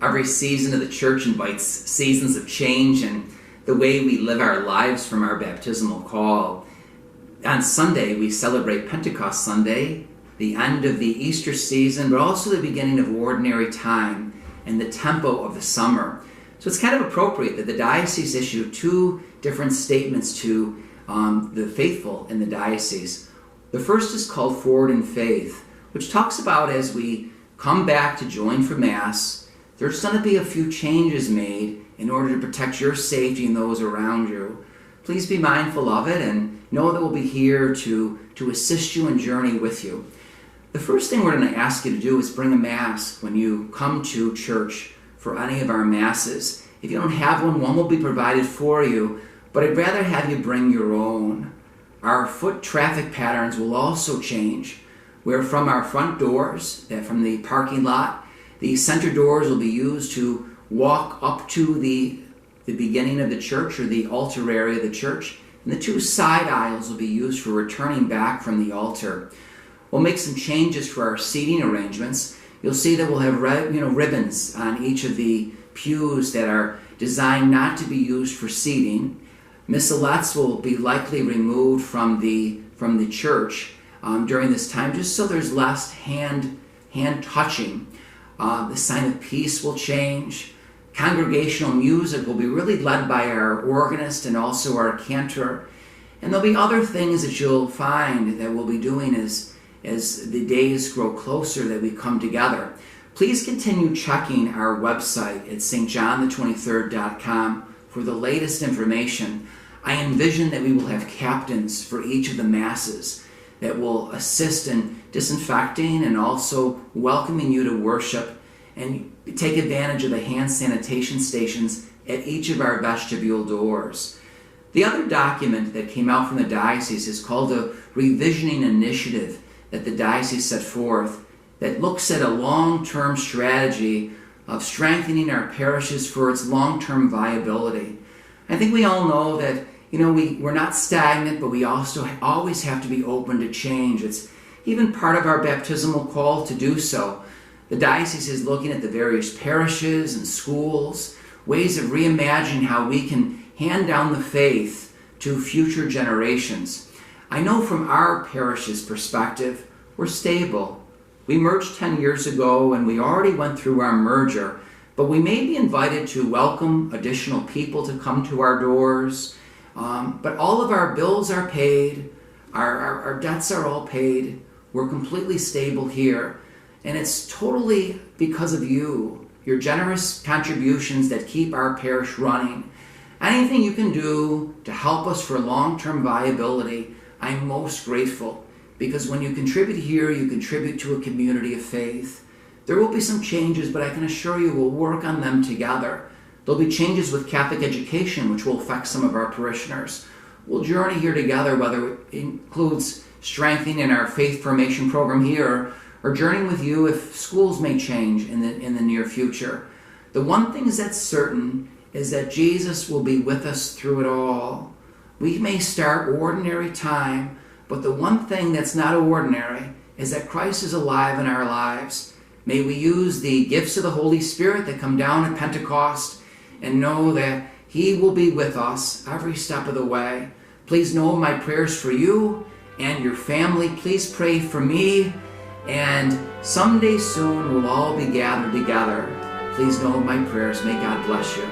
Every season of the church invites seasons of change and the way we live our lives from our baptismal call. On Sunday, we celebrate Pentecost Sunday, the end of the Easter season, but also the beginning of ordinary time and the tempo of the summer. So it's kind of appropriate that the diocese issue two different statements to the faithful in the diocese. The first is called Forward in Faith, which talks about as we come back to join for Mass, there's going to be a few changes made in order to protect your safety and those around you. Please be mindful of it and know that we'll be here to assist you and journey with you. The first thing we're going to ask you to do is bring a mask when you come to church for any of our Masses. If you don't have one will be provided for you, but I'd rather have you bring your own. Our foot traffic patterns will also change, where from our front doors, from the parking lot, the center doors will be used to walk up to the beginning of the church or the altar area of the church, and the two side aisles will be used for returning back from the altar. We'll make some changes for our seating arrangements. You'll see that we'll have ribbons on each of the pews that are designed not to be used for seating. Missalettes will be likely removed from the church during this time, just so there's less hand touching. The sign of peace will change. Congregational music will be really led by our organist and also our cantor. And there'll be other things that you'll find that we'll be doing as the days grow closer that we come together. Please continue checking our website at stjohn23rd.com for the latest information. I envision that we will have captains for each of the Masses that will assist in disinfecting and also welcoming you to worship and take advantage of the hand sanitation stations at each of our vestibule doors. The other document that came out from the diocese is called a revisioning initiative that the diocese set forth that looks at a long-term strategy of strengthening our parishes for its long-term viability. I think we all know that we're not stagnant, but we also always have to be open to change. It's even part of our baptismal call to do so. The diocese is looking at the various parishes and schools, ways of reimagining how we can hand down the faith to future generations. I know from our parish's perspective, we're stable. We merged 10 years ago and we already went through our merger, but we may be invited to welcome additional people to come to our doors. But all of our bills are paid, our debts are all paid, we're completely stable here. And it's totally because of you, your generous contributions that keep our parish running. Anything you can do to help us for long-term viability, I'm most grateful. Because when you contribute here, you contribute to a community of faith. There will be some changes, but I can assure you we'll work on them together. There'll be changes with Catholic education, which will affect some of our parishioners. We'll journey here together, whether it includes strengthening our faith formation program here, or journeying with you if schools may change in the near future. The one thing that's certain is that Jesus will be with us through it all. We may start ordinary time, but the one thing that's not ordinary is that Christ is alive in our lives. May we use the gifts of the Holy Spirit that come down at Pentecost and know that He will be with us every step of the way. Please know my prayers for you and your family. Please pray for me. And someday soon we'll all be gathered together. Please know my prayers. May God bless you.